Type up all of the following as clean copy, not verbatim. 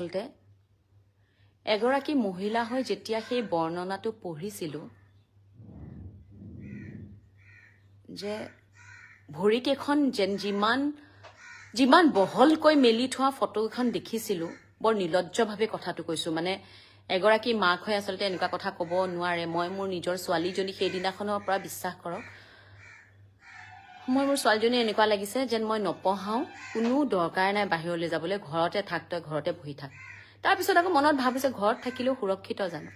আসলতে এগৰাকী মহিলা হৈ যেতিয়া সেই বৰ্ণনাটো পঢ়িছিলো যে ভৰিকেইখন যেন যিমান বহলকৈ মেলি থোৱা ফটোখন দেখিছিলো বৰ নিলজ্জভাৱে কথাটো কৈছো মানে এগৰাকী মাক হৈ আসলতে এনেকুৱা কথা ক'ব নোৱাৰে মই মোৰ নিজৰ ছোৱালীজনী সেইদিনাখনৰ পৰা বিশ্বাস কৰক মোৰ ছোৱালীজনী এনেকুৱা লাগিছে যেন মই নপঢ়াও কোনো দৰকাৰ নাই বাহিৰলৈ যাবলৈ ঘৰতে থাক তই ঘৰতে বহি থাক তাৰপিছত আকৌ মনত ভাবিছে ঘৰত থাকিলেও সুৰক্ষিত জানো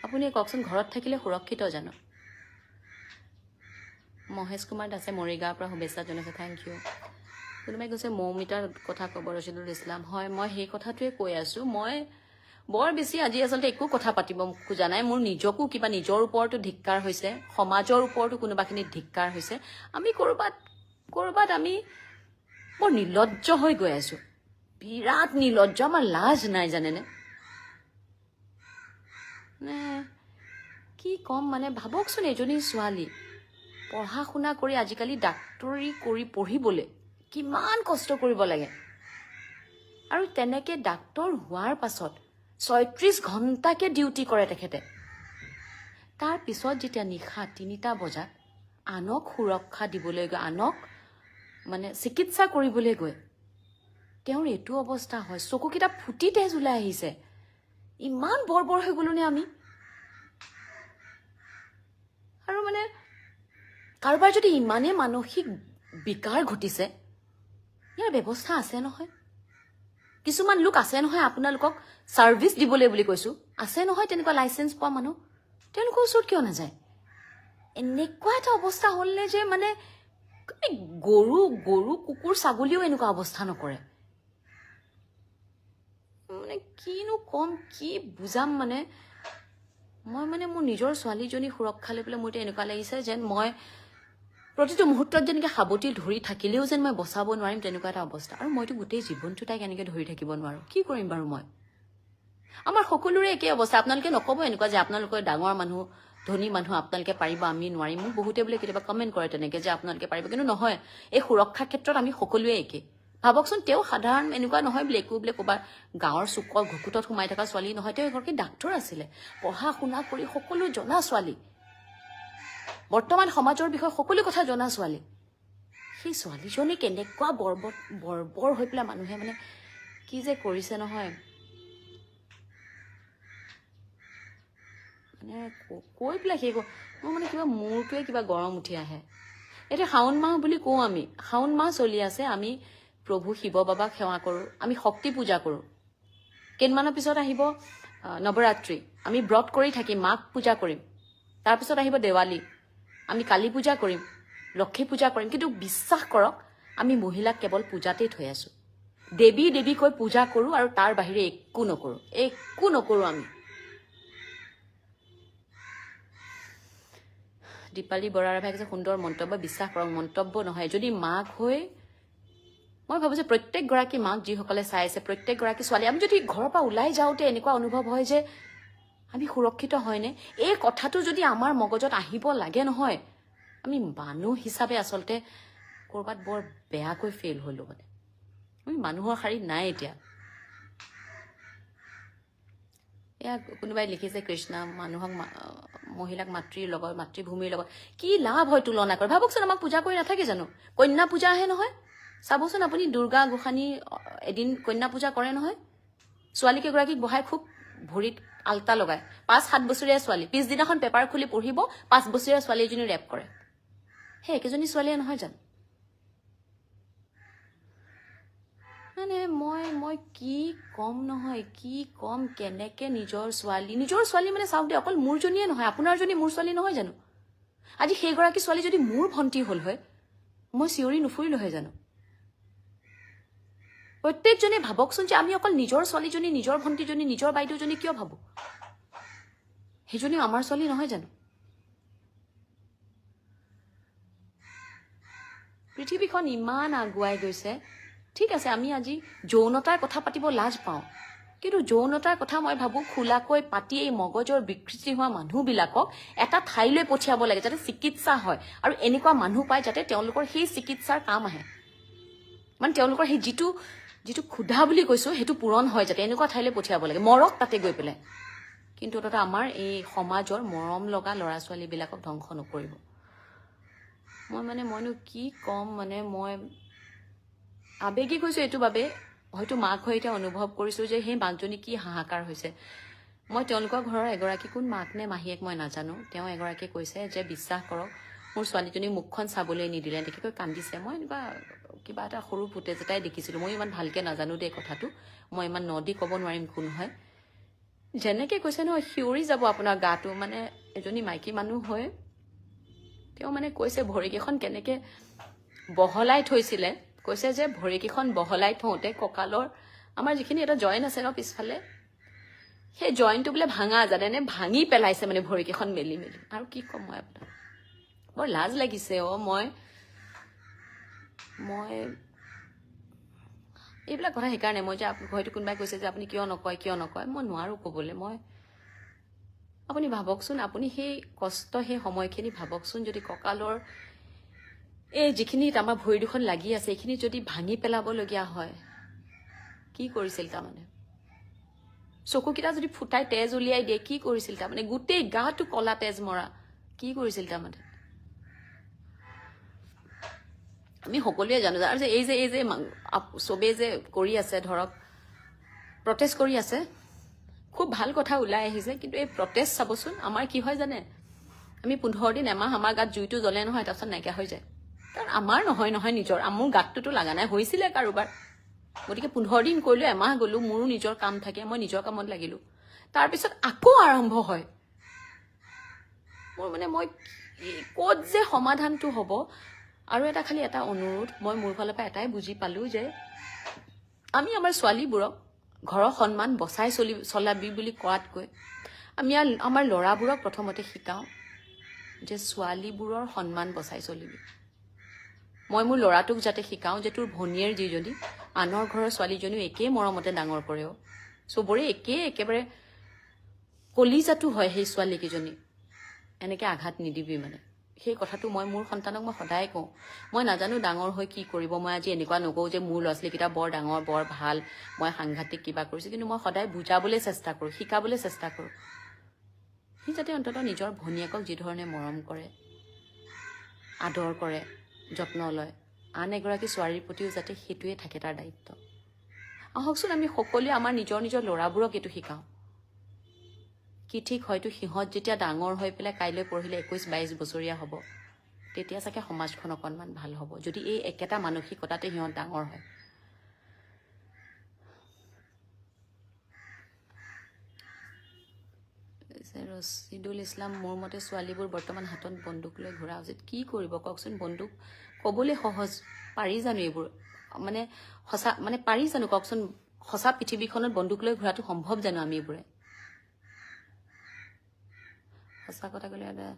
আপুনি কওকচোন ঘৰত থাকিলে সুৰক্ষিত জানো মহেশ কুমাৰ দাসে মৰিগাঁৱৰ পৰা শুভেচ্ছা জনাইছে থেংক ইউ কোনোবাই কৈছে মৌমিতাৰ কথা ক'ব ৰচিদুল ইছলাম হয় মই সেই কথাটোৱে কৈ আছো মই বৰ বেছি আজি আসলতে একো কথা পাতিব খোজা নাই মোৰ নিজকো কিবা নিজৰ ওপৰতো ধিক্কাৰ হৈছে সমাজৰ ওপৰতো কোনোবাখিনি ধিক্কাৰ হৈছে আমি কৰবাত আমি বৰ নিলজ্জ হৈ গৈ আছো বিৰাট নিলজ্জ আমাৰ লাজ নাই জানেনে কি কম মানে ভাবকচোন এজনী ছোৱালী পঢ়া শুনা কৰি আজিকালি ডাক্তৰী কৰি পঢ়িবলৈ কিমান কষ্ট কৰিব লাগে আৰু তেনেকে ডাক্তৰ হোৱাৰ পাছত ৩৬ ঘণ্টাকে ডিউটি কৰে তেখেতে তাৰ পিছত যেতিয়া নিশা ৩টা বজাত আনক সুৰক্ষা দিবলৈ গৈ আনক মানে চিকিৎসা কৰিবলৈ গৈ তেওঁৰ এইটো অৱস্থা হয় চকুকেইটা ফুটি তেজ ওলাই আহিছে ইমান বৰ্বৰ হৈ গ'লো নে আমি আৰু মানে কাৰোবাৰ যদি ইমানে মানসিক বিকাৰ ঘটিছে ইয়াৰ ব্যৱস্থা আছে নহয় কিছুমান লোক আছে নহয় আপোনালোকক সাৰ্ভিস দিবলৈ বুলি কৈছো আছে নহয় তেনেকুৱা লাইসেন্স পোৱা মানুহ তেওঁলোকৰ ওচৰত কিয় নাযায় এনেকুৱা এটা অৱস্থা হ'লনে যে মানে গৰু কুকুৰ ছাগলীও এনেকুৱা অৱস্থা নকৰে মানে কিনো কম কি বুজাম মানে মই মানে মোৰ নিজৰ ছোৱালীজনী সুৰক্ষা লৈ পেলাই মোৰ এনেকুৱা লাগিছে যেন মই প্ৰতিটো মুহূৰ্তত যেনেকৈ সাৱটি ধৰি থাকিলেও যেন মই বচাব নোৱাৰিম তেনেকুৱা এটা অৱস্থা আৰু মইতো গোটেই জীৱনটো তাইক এনেকৈ ধৰি থাকিব নোৱাৰো কি কৰিম বাৰু মই আমাৰ সকলোৰে একে অৱস্থা আপোনালোকে নকব এনেকুৱা যে আপোনালোকৰ ডাঙৰ মানুহ ধনী মানুহ আপোনালোকে পাৰিব আমি নোৱাৰিম মোক বহুতে বোলে কেতিয়াবা কমেণ্ট কৰে তেনেকৈ যে আপোনালোকে পাৰিব কিন্তু নহয় এই সুৰক্ষাৰ ক্ষেত্ৰত আমি সকলোৱে একে ভাবকচোন তেওঁ সাধাৰণ এনেকুৱা নহয় বোলে একো বোলে ক'ৰবাৰ গাঁৱৰ চুকৰ ঘুকুটত সোমাই থকা ছোৱালী নহয় তেওঁ এগৰাকী ডাক্তৰ আছিলে পঢ়া শুনা কৰি সকলো জনা ছোৱালী বৰ্তমান সমাজৰ বিষয়ে সকলো কথা জনা ছোৱালী সেই ছোৱালীজনী কেনেকুৱা বৰ্বৰ হৈ পেলাই মানুহে মানে কি যে কৰিছে নহয় মানে কৈ পেলাই সেই মোৰ মানে কিবা মূৰটোৱে কিবা গৰম উঠি আহে এতিয়া শাওণ মাহ বুলি কওঁ আমি শাওণ মাহ চলি আছে আমি প্ৰভু শিৱ বাবাক সেৱা কৰোঁ আমি শক্তি পূজা কৰোঁ কেইদিনমানৰ পিছত আহিব নৱৰাত্ৰি আমি ব্ৰত কৰি থাকিম মাক পূজা কৰিম তাৰপিছত আহিব দেৱালী আমি কালী পূজা কৰিম লক্ষ্মী পূজা কৰিম কিন্তু বিশ্বাস কৰক আমি মহিলাক কেৱল পূজাতেই থৈ আছো দেৱী কৈ পূজা কৰোঁ আৰু তাৰ বাহিৰে একো নকৰোঁ আমি দীপালী বৰাৰ ভাই কৈছে সুন্দৰ মন্তব্য বিশ্বাস কৰক মন্তব্য নহয় যদি মাক হৈ মই ভাবো যে প্ৰত্যেকগৰাকী মাক যিসকলে চাই আছে প্ৰত্যেকগৰাকী ছোৱালী আমি যদি ঘৰৰ পৰা ওলাই যাওঁতে এনেকুৱা অনুভৱ হয় যে আমি সুৰক্ষিত হয়নে এই কথাটো যদি আমাৰ মগজত আহিব লাগে নহয় আমি মানুহ হিচাপে আসলতে কৰবাত বৰ বেয়াকৈ ফেইল হলো মানে আমি মানুহৰ শাৰীত নাই এতিয়া এয়া কোনোবাই লিখিছে কৃষ্ণা মানুহক মহিলাক মাতৃভূমিৰ লগত কি লাভ হয় তুলনা কৰে ভাবকচোন আমাক পূজা কৰি নাথাকে জানো কন্যা পূজা আহে নহয় চাবচোন আপুনি দুৰ্গা গোসানী এদিন কন্যা পূজা কৰে নহয় ছোৱালীকেইগৰাকীক বহাই খুব ভৰিত আলতা লগায় ৫-৭ বছৰীয়া ছোৱালী পিছদিনাখন পেপাৰ খুলি পঢ়িব ৫ বছৰীয়া ছোৱালী এজনী ৰেপ কৰে সেই একেজনী ছোৱালীয়ে নহয় জানো মানে মই কি কম নহয় কি কম কেনেকে নিজৰ ছোৱালী মানে চাওক দে অকল মোৰজনীয়ে নহয় আপোনাৰজনী মোৰ ছোৱালী নহয় জানো আজি সেইগৰাকী ছোৱালী যদি মোৰ ভণ্টি হ'ল হয় মই চিঞৰি নুফুৰিলো হয় জানো প্ৰত্যেকজনে ভাবকচোন যে আমি অকল নিজৰ ছোৱালীজনী নিজৰ ভণ্টিজনী নিজৰ বাইদেউজনী কিয় ভাবো সেইজনীও আমাৰ ছোৱালী নহয় জানো পৃথিৱীখন ইমান আগুৱাই গৈছে ঠিক আছে আমি আজি যৌনতাৰ কথা পাতিব লাজ পাওঁ কিন্তু যৌনতাৰ কথা মই ভাবো খোলাকৈ পাতি এই মগজৰ বিকৃতি হোৱা মানুহবিলাকক এটা ঠাইলৈ পঠিয়াব লাগে যাতে চিকিৎসা হয় আৰু এনেকুৱা মানুহ পায় যাতে তেওঁলোকৰ সেই চিকিৎসাৰ কাম আহে মানে তেওঁলোকৰ সেই যিটো ক্ষুধা বুলি কৈছো সেইটো পূৰণ হয় যাতে এনেকুৱা ঠাইলৈ পঠিয়াব লাগে মৰক তাতে গৈ পেলাই কিন্তু তাতে আমাৰ এই সমাজৰ মৰম লগা ল'ৰা ছোৱালীবিলাকক ধ্বংস নকৰিব মইনো কি কম মই আবেগি কৈছো এইটো বাবে হয়তো মাক হৈ এতিয়া অনুভৱ কৰিছো যে সেই মাকজনী কি হাহাকাৰ হৈছে মই তেওঁলোকৰ ঘৰৰ এগৰাকী কোন মাক নে মাহীয়েক মই নাজানো তেওঁ এগৰাকীয়ে কৈছে যে বিশ্বাস কৰক মোৰ ছোৱালীজনী মুখখন চাবলৈ নিদিলে এনেকৈ কৈ কান্দিছে মই এনেকুৱা কিবা এটা সৰু ফুটেজ এটাই দেখিছিলোঁ মই ইমান ভালকৈ নাজানো দেই কথাটো মই ইমান নদি ক'ব নোৱাৰিম কোন হয় যেনেকৈ কৈছে নহয় শিউৰি যাব আপোনাৰ গাটো এজনী মাইকী মানুহ হৈ তেওঁ কৈছে ভৰিকেইখন কেনেকৈ বহলাই থৈছিলে কৈছে যে ভৰিকেইখন বহলাই থওঁতে কঁকালৰ আমাৰ যিখিনি এটা জইন আছে ন পিছফালে সেই জইনটো বোলে ভাঙা জানেনে ভাঙি পেলাইছে ভৰিকেইখন মেলি মেলি আৰু কি ক'ম মই আপোনাক বৰ লাজ লাগিছে মই এইবিলাক কথা সেইকাৰণে মই যে হয়তো কোনোবাই কৈছে যে আপুনি কিয় নকয় মই নোৱাৰো ক'বলৈ আপুনি ভাবকচোন আপুনি সেই কষ্ট সেই সময়খিনি ভাবকচোন যদি কঁকালৰ এই যিখিনিত আমাৰ ভৰি দুখন লাগি আছে এইখিনি যদি ভাঙি পেলাবলগীয়া হয় কি কৰিছিল চকুকেইটা যদি ফুটাই তেজ উলিয়াই দিয়ে কি কৰিছিল গোটেই গাটো কলা তেজ মৰা কি কৰিছিল আমি সকলোৱে জানো আৰু যে এই যে চবেই যে কৰি আছে ধৰক প্ৰটেষ্ট কৰি আছে খুব ভাল কথা ওলাই আহিছে কিন্তু এই প্ৰটেষ্ট চাবচোন আমাৰ কি হয় জানে আমি 15 দিন এমাহ আমাৰ গাত জুইটো জ্বলে নহয় তাৰপিছত নাইকিয়া হৈ যায় কাৰণ আমাৰ নহয় নিজৰ মোৰ গাতটোতো লগা নাই হৈছিলে কাৰোবাৰ গতিকে 15 দিন কৰিলো এমাহ গলো মোৰো নিজৰ কাম থাকে মই নিজৰ কামত লাগিলো তাৰপিছত আকৌ আৰম্ভ হয় মোৰ মই ক'ত যে সমাধানটো হ'ব আৰু এটা খালি এটা অনুৰোধ মই মোৰ ফালৰ পৰা এটাই বুজি পালো যে আমি আমাৰ ছোৱালীবোৰক ঘৰৰ সন্মান বচাই চলাবি বুলি কোৱাতকৈ আমি আমাৰ ল'ৰাবোৰক প্ৰথমতে শিকাওঁ যে ছোৱালীবোৰৰ সন্মান বচাই চলিবি মই মোৰ ল'ৰাটোক যাতে শিকাওঁ যে তোৰ ভনীয়েৰ যিজনী আনৰ ঘৰৰ ছোৱালীজনীও একেই মৰমতে ডাঙৰ কৰেও চবৰে একেবাৰে কলিজাটো হয় সেই ছোৱালীকেইজনী এনেকৈ আঘাত নিদিবি সেই কথাটো মই মোৰ সন্তানক মই সদায় কওঁ মই নাজানো ডাঙৰ হৈ কি কৰিব মই আজি এনেকুৱা নকওঁ যে মোৰ ল'ৰা ছোৱালীকেইটা বৰ ডাঙৰ বৰ ভাল মই সাংঘাতিক কিবা কৰিছোঁ কিন্তু মই সদায় বুজাবলৈ চেষ্টা কৰোঁ শিকাবলৈ চেষ্টা কৰোঁ সি যাতে অন্ততঃ নিজৰ ভনীয়েকক যিধৰণে মৰম কৰে আদৰ কৰে যত্ন লয় আন এগৰাকী ছোৱালীৰ প্ৰতিও যাতে সেইটোৱে থাকে তাৰ দায়িত্ব আহকচোন আমি সকলোৱে আমাৰ নিজৰ ল'ৰাবোৰক এইটো শিকাওঁ কি ঠিক হয়তো সিহঁত যেতিয়া ডাঙৰ হৈ পেলাই কাইলৈ পঢ়িলে 21-22 বছৰীয়া হ'ব তেতিয়া চাগে সমাজখন অকণমান ভাল হ'ব যদি এই একেটা মানসিকতাতে সিহঁত ডাঙৰ হয় ৰছিদুল ইছলাম মোৰ মতে ছোৱালীবোৰ বৰ্তমান হাতত বন্দুক লৈ ঘূৰা উচিত কি কৰিব কওকচোন বন্দুক ক'বলৈ সহজ পাৰি জানো এইবোৰ সঁচা পাৰি জানো কওকচোন সঁচা পৃথিৱীখনত বন্দুক লৈ ঘূৰাটো সম্ভৱ জানো আমি এইবোৰে সঁচা কথা ক'লে এটা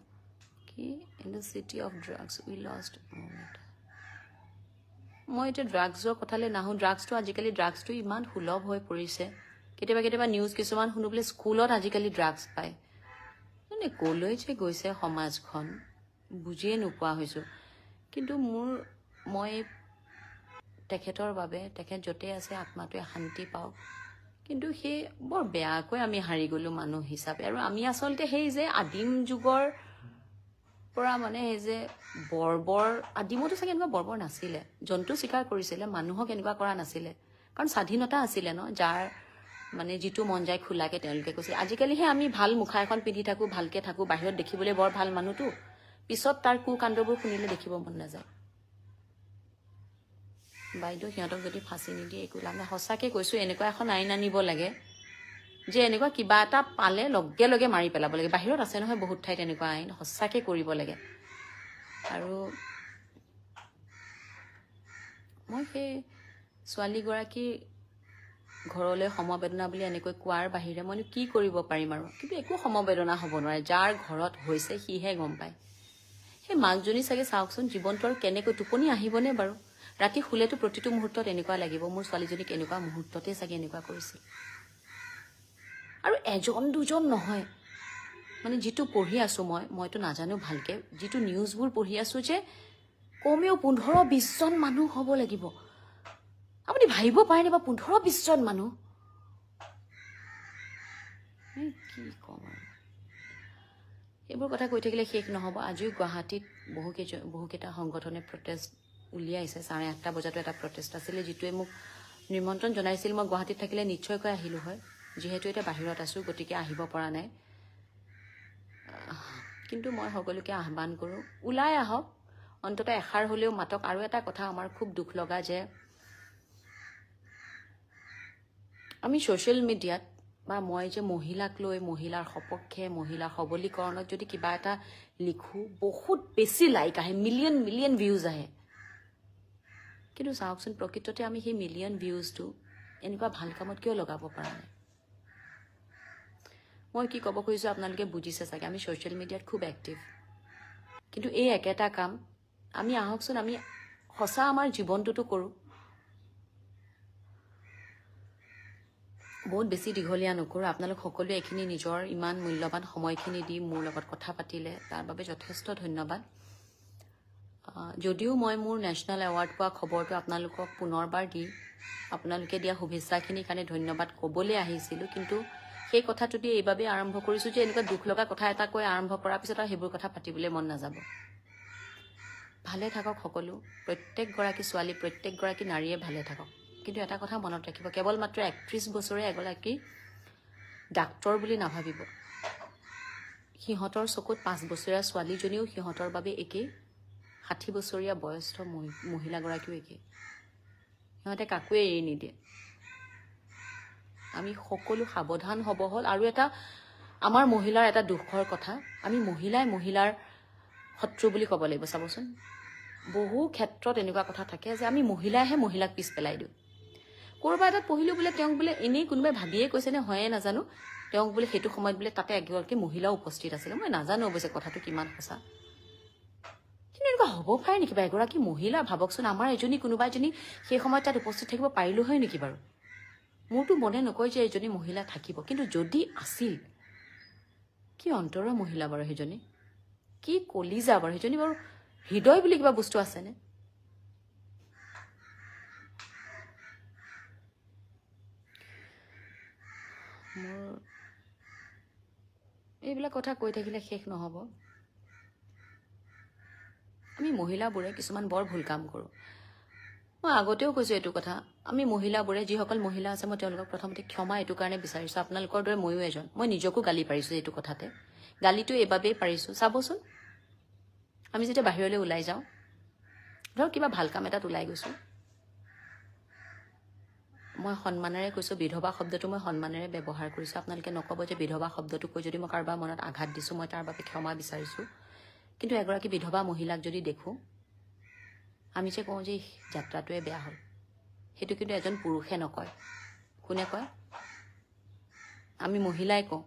কি in the city of drugs we lost মই এতিয়া ড্ৰাগছৰ কথালৈ নাহোঁ ড্ৰাগছটো ইমান সুলভ হৈ পৰিছে কেতিয়াবা নিউজ কিছুমান শুনো বোলে স্কুলত আজিকালি ড্ৰাগছ পায় ক'লৈ যে গৈছে সমাজখন বুজিয়ে নোপোৱা হৈছোঁ কিন্তু মই তেখেতৰ বাবে তেখেত য'তে আছে আত্মাটোৱে শান্তি পাওক কিন্তু সেই বৰ বেয়াকৈ আমি হাৰি গ'লোঁ মানুহ হিচাপে আৰু আমি আচলতে সেই যে আদিম যুগৰ পৰা সেই যে বৰ্বৰ আদিমতো চাগে এনেকুৱা বৰ্বৰ নাছিলে জন্তু চিকাৰ কৰিছিলে মানুহক এনেকুৱা কৰা নাছিলে কাৰণ স্বাধীনতা আছিলে ন যাৰ যিটো মন যায় খোলাকে তেওঁলোকে কৈছিল আজিকালিহে আমি ভাল মুখা এখন পিন্ধি থাকোঁ ভালকে থাকোঁ বাহিৰত দেখিবলৈ বৰ ভাল মানুহটো পিছত তাৰ কুকাণ্ডবোৰ শুনিলে দেখিব মন নাযায় বাইদেউ সিহঁতক যদি ফাঁচি নিদিয়ে একো লাভ নাই সঁচাকৈ কৈছোঁ এনেকুৱা এখন আইন আনিব লাগে যে এনেকুৱা কিবা এটা পালে লগে লগে মাৰি পেলাব লাগে বাহিৰত আছে নহয় বহুত ঠাইত এনেকুৱা আইন সঁচাকৈ কৰিব লাগে আৰু মই সেই ছোৱালীগৰাকী ঘৰলৈ সমবেদনা বুলি এনেকৈ কোৱাৰ বাহিৰে মইনো কি কৰিব পাৰিম আৰু কিন্তু একো সমবেদনা হ'ব নোৱাৰে যাৰ ঘৰত হৈছে সিহে গম পায় সেই মাকজনী চাগে চাওকচোন জীৱনটো আৰু কেনেকৈ টোপনি আহিবনে বাৰু ৰাতি শুলেতো প্ৰতিটো মুহূৰ্তত এনেকুৱা লাগিব মোৰ ছোৱালীজনীক এনেকুৱা মুহূৰ্ততে চাগে এনেকুৱা কৰিছিল আৰু এজন দুজন নহয় যিটো পঢ়ি আছোঁ মইতো নাজানো ভালকৈ যিটো নিউজবোৰ পঢ়ি আছোঁ যে কমেও 15-20জন মানুহ হ'ব লাগিব আপুনি ভাবিব পাৰেনে বা 15-20 জন মানুহ কি কম আৰু এইবোৰ কথা কৈ থাকিলে শেষ নহ'ব আজিও গুৱাহাটীত বহুকেইটা সংগঠনে প্ৰটেষ্ট উলিয়াইছে 8:30 বজাতো এটা প্ৰটেষ্ট আছিলে যিটোৱে মোক নিমন্ত্ৰণ জনাইছিল মই গুৱাহাটীত থাকিলে নিশ্চয়কৈ আহিলো হয় যিহেতু এটা বাহিৰত আছো গতিকে আহিব পৰা নাই কিন্তু মই সকলোকে আহ্বান কৰোঁ ওলাই আহক অন্তত এষাৰ হ'লেও মাতক আৰু এটা কথা আমাৰ খুব দুখ লগা যে আমি সোশ্যাল মিডিয়াত বা মই যে মহিলাক লৈ মহিলাৰ সপক্ষে মহিলাৰ সবলীকৰণত যদি কিবা এটা লিখো বহুত বেছি লাইক আহে মিলিয়ন ভিউজ আহে কিন্তু চাওকচোন প্ৰকৃততে আমি সেই মিলিয়ন ভিউজটো এনেকুৱা ভাল কামত কিয় লগাব পৰা নাই মই কি ক'ব খুজিছো আপোনালোকে বুজিছে চাগে আমি সোশ্যাল মিডিয়াত খুব এক্টিভ কিন্তু এই একেটা কাম আমি আহকচোন আমি সঁচা আমাৰ জীৱনটোতো কৰোঁ বহুত বেছি দীঘলীয়া নকৰোঁ আপোনালোক সকলোৱে এইখিনি নিজৰ ইমান মূল্যৱান সময়খিনি দি মোৰ লগত কথা পাতিলে তাৰ বাবে যথেষ্ট ধন্যবাদ যদিও মই মোৰ নেশ্যনেল এৱাৰ্ড পোৱা খবৰটো আপোনালোকক পুনৰবাৰ দি আপোনালোকে দিয়া শুভেচ্ছাখিনিৰ কাৰণে ধন্যবাদ ক'বলৈ আহিছিলোঁ কিন্তু সেই কথাটো দি এইবাবে আৰম্ভ কৰিছোঁ যে এনেকুৱা দুখ লগা কথা এটা কৈ আৰম্ভ কৰাৰ পিছত আৰু সেইবোৰ কথা পাতিবলৈ মন নাযাব ভালে থাকক সকলো প্ৰত্যেকগৰাকী ছোৱালী প্ৰত্যেকগৰাকী নাৰীয়ে ভালে থাকক কিন্তু এটা কথা মনত ৰাখিব কেৱল মাত্ৰ 31 বছৰে এগৰাকী ডাক্তৰ বুলি নাভাবিব সিহঁতৰ চকুত 5 বছৰীয়া ছোৱালীজনীও সিহঁতৰ বাবে একেই 60 বছৰীয়া বয়স্ক মহিলাগৰাকীও একেই সিহঁতে কাকোৱে এৰি নিদিয়ে আমি সকলো সাৱধান হ'ব হ'ল আৰু এটা আমাৰ মহিলাৰ এটা দুখৰ কথা আমি মহিলাৰ শত্ৰু বুলি ক'ব লাগিব চাবচোন বহু ক্ষেত্ৰত এনেকুৱা কথা থাকে যে আমি মহিলাইহে মহিলাক পিছ পেলাই দিওঁ কৰবা এটাত পঢ়িলো বোলে তেওঁক বোলে এনেই কোনোবাই ভাবিয়ে কৈছে নে হয়ে নাজানো তেওঁক বোলে সেইটো সময়ত বোলে তাতে এগৰাকী মহিলাও উপস্থিত আছিলে মই নাজানো অৱশ্যে কথাটো কিমান সঁচা কিন্তু এনেকুৱা হ'ব পাৰে নেকি বা এগৰাকী মহিলা ভাবকচোন আমাৰ এজনী কোনোবা এজনী সেই সময়ত তাত উপস্থিত থাকিব পাৰিলো হয় নেকি বাৰু মোৰতো মনে নকয় যে এজনী মহিলা থাকিব কিন্তু যদি আছিল কি অন্তৰৰ মহিলা বাৰু সেইজনী কি কলিজা বাৰু সেইজনী বাৰু হৃদয় বুলি কিবা বস্তু আছেনে মোৰ এইবিলাক কথা কৈ থাকিলে শেষ নহ'ব আমি মহিলাবোৰে কিছুমান বৰ ভুল কাম কৰোঁ মই আগতেও কৈছোঁ এইটো কথা আমি মহিলাবোৰে যিসকল মহিলা আছে মই তেওঁলোকক প্ৰথমতে ক্ষমা এইটো কাৰণে বিচাৰিছোঁ আপোনালোকৰ দৰে ময়ো এজন মই নিজকো গালি পাৰিছোঁ এইটো কথাতে গালিটো এইবাবেই পাৰিছোঁ চাবচোন আমি যেতিয়া বাহিৰলৈ ওলাই যাওঁ ধৰক কিবা ভাল কাম এটাত ওলাই গৈছোঁ মই সন্মানেৰে কৈছোঁ বিধৱা শব্দটো মই সন্মানেৰে ব্যৱহাৰ কৰিছোঁ আপোনালোকে নক'ব যে বিধৱা শব্দটো কৈ যদি মই কাৰোবাৰ মনত আঘাত দিছোঁ মই তাৰ বাবে ক্ষমা বিচাৰিছোঁ কিন্তু এগৰাকী বিধৱা মহিলাক যদি দেখোঁ আমি যে কওঁ যে যাত্ৰাটোৱে বেয়া হ'ল সেইটো কিন্তু এজন পুৰুষে নকয় কোনে কয় আমি মহিলাই কওঁ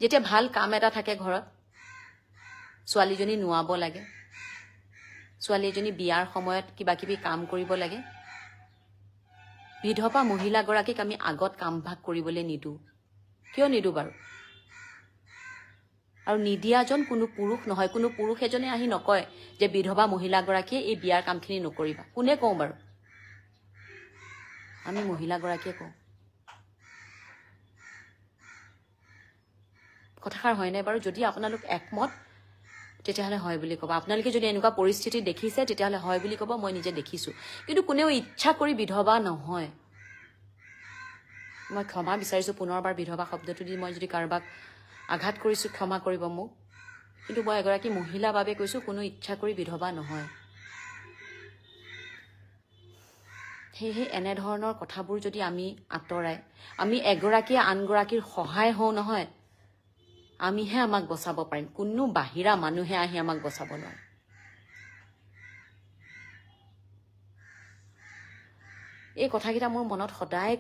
যেতিয়া ভাল কাম এটা থাকে ঘৰত ছোৱালীজনী নোৱাব লাগে ছোৱালী এজনী বিয়াৰ সময়ত কিবা কিবি কাম কৰিব লাগে বিধৱা মহিলাগৰাকীক আমি আগত কাম ভাগ কৰিবলৈ নিদিওঁ কিয় নিদিওঁ বাৰু আৰু নিদিয়াজন কোনো পুৰুষ নহয় কোনো পুৰুষ এজনে আহি নকয় যে বিধৱা মহিলাগৰাকীয়ে এই বিয়াৰ কামখিনি নকৰিবা কোনে কওঁ বাৰু আমি মহিলাগৰাকীয়ে কওঁ কথাষাৰ হয়নে বাৰু যদি আপোনালোক একমত তেতিয়াহ'লে হয় বুলি ক'ব আপোনালোকে যদি এনেকুৱা পৰিস্থিতি দেখিছে তেতিয়াহ'লে হয় বুলি ক'ব মই নিজে দেখিছোঁ কিন্তু কোনেও ইচ্ছা কৰি বিধৱা নহয় মই ক্ষমা বিচাৰিছোঁ পুনৰবাৰ বিধৱা শব্দটো দি মই যদি কাৰোবাক আঘাত কৰিছোঁ ক্ষমা কৰিব মোক কিন্তু মই এগৰাকী মহিলাৰ বাবে কৈছোঁ কোনো ইচ্ছা কৰি বিধৱা নহয় সেয়েহে এনেধৰণৰ কথাবোৰ যদি আমি আঁতৰাই আমি এগৰাকীয়ে আনগৰাকীৰ সহায় হওঁ নহয় আমিহে আমাক বচাব পাৰিম কোনো বাহিৰা মানুহে আহি আমাক বচাব নোৱাৰে এই কথাকেইটা মোৰ মনত সদায়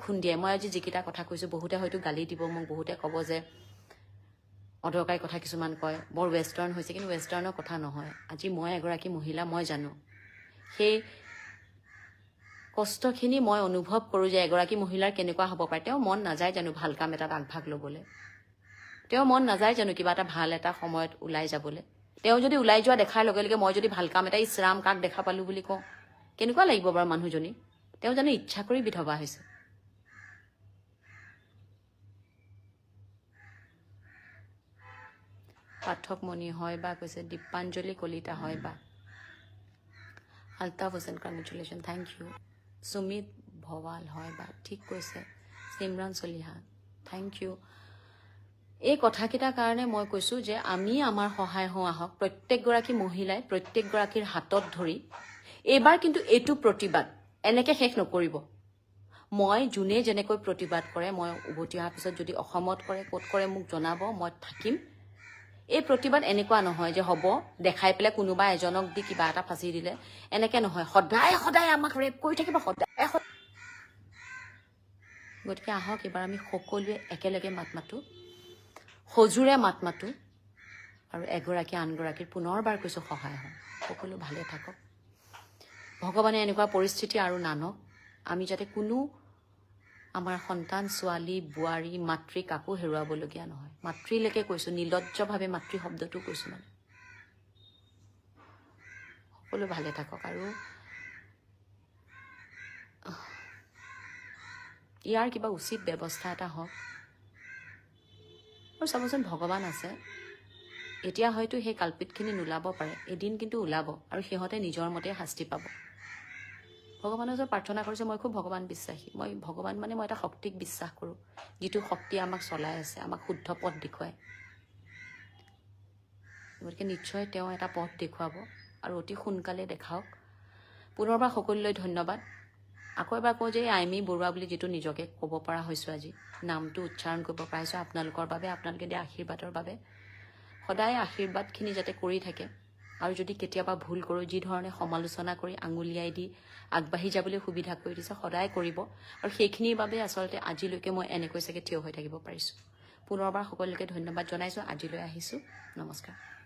খুন্দিয়াই মই আজি যিকেইটা কথা কৈছোঁ বহুতে হয়তো গালি দিব মোক বহুতে ক'ব যে অদৰকাৰী কথা কিছুমান কয় বৰ ৱেষ্টাৰ্ণ হৈছে কিন্তু ৱেষ্টাৰ্ণৰ কথা নহয় আজি মই এগৰাকী মহিলা মই জানো সেই কষ্টখিনি মই অনুভৱ কৰোঁ যে এগৰাকী মহিলাৰ কেনেকুৱা হ'ব পাৰে তেওঁ মন নাযায় জানো ভাল কাম এটাত আগভাগ ল'বলৈ তেওঁ মন নাযায় জানো কিবা এটা ভাল এটা সময়ত ওলাই যাবলৈ তেওঁ যদি ওলাই যোৱা দেখাৰ লগে লগে মই যদি ভাল কাম এটা ইছৰাম কাক দেখা পালোঁ বুলি কওঁ কেনেকুৱা লাগিব বাৰু মানুহজনী তেওঁ জানো ইচ্ছা কৰি বিধৱা হৈছে পাঠক মণি হয় বা কৈছে দীপাঞ্জলি কলিতা হয় বা Altaf Hussain congratulation thank you Sumit Bhowal হয় বা ঠিক কৈছে সিমৰান চলিহা থেংক ইউ এই কথাকেইটাৰ কাৰণে মই কৈছোঁ যে আমি আমাৰ সহায় হওঁ আহক প্ৰত্যেকগৰাকী মহিলাই প্ৰত্যেকগৰাকীৰ হাতত ধৰি এইবাৰ কিন্তু এইটো প্ৰতিবাদ এনেকৈ শেষ নকৰিব মই যোনে যেনেকৈ প্ৰতিবাদ কৰে মই উভতি অহাৰ পিছত যদি অসমত কৰে ক'ত কৰে মোক জনাব মই থাকিম এই প্ৰতিবাদ এনেকুৱা নহয় যে হ'ব দেখাই পেলাই কোনোবা এজনক দি কিবা এটা ফাঁচি দিলে এনেকৈ নহয় সদায় সদায় আমাক ৰেপ কৰি থাকিব সদায় গতিকে আহক এইবাৰ আমি সকলোৱে একেলগে মাত মাতোঁ সজোৰে মাত মাতোঁ আৰু এগৰাকী আনগৰাকীৰ পুনৰবাৰ কৈছোঁ সহায় হওঁ সকলো ভালে থাকক ভগৱানে এনেকুৱা পৰিস্থিতি আৰু নানক আমি যাতে কোনো আমাৰ সন্তান ছোৱালী বোৱাৰী মাতৃ কাকো হেৰুৱাবলগীয়া নহয় মাতৃলৈকে কৈছোঁ নিলজ্জভাৱে মাতৃ শব্দটো কৈছোঁ মানে সকলো ভালে থাকক আৰু ইয়াৰ কিবা উচিত ব্যৱস্থা এটা হওক আৰু চাবচোন ভগৱান আছে এতিয়া হয়তো সেই কালপিতখিনি নোলাব পাৰে এদিন কিন্তু ওলাব আৰু সিহঁতে নিজৰ মতে শাস্তি পাব ভগৱানৰ ওচৰত প্ৰাৰ্থনা কৰিছোঁ মই খুব ভগৱান বিশ্বাসী মই ভগৱান মানে মই এটা শক্তিক বিশ্বাস কৰোঁ যিটো শক্তিয়ে আমাক চলাই আছে আমাক শুদ্ধ পথ দেখুৱায় গতিকে নিশ্চয় তেওঁ এটা পথ দেখুৱাব আৰু অতি সোনকালে দেখাওক পুনৰবাৰ সকলোলৈ ধন্যবাদ আকৌ এবাৰ কওঁ যে আইমি বৰুৱা বুলি যিটো নিজকে ক'ব পৰা হৈছোঁ আজি নামটো উচ্চাৰণ কৰিব পাৰিছোঁ আপোনালোকৰ বাবে আপোনালোকে দিয়া আশীৰ্বাদৰ বাবে সদায় আশীৰ্বাদখিনি যাতে কৰি থাকে আৰু যদি কেতিয়াবা ভুল কৰোঁ যি ধৰণে সমালোচনা কৰি আঙুলিয়াই দি আগবাঢ়ি যাবলৈ সুবিধা কৰি দিছে সদায় কৰিব আৰু সেইখিনিৰ বাবে আচলতে আজিলৈকে মই এনেকৈ চাগে থিয় হৈ থাকিব পাৰিছোঁ পুনৰবাৰ সকলোকে ধন্যবাদ জনাইছোঁ আজিলৈ আহিছোঁ নমস্কাৰ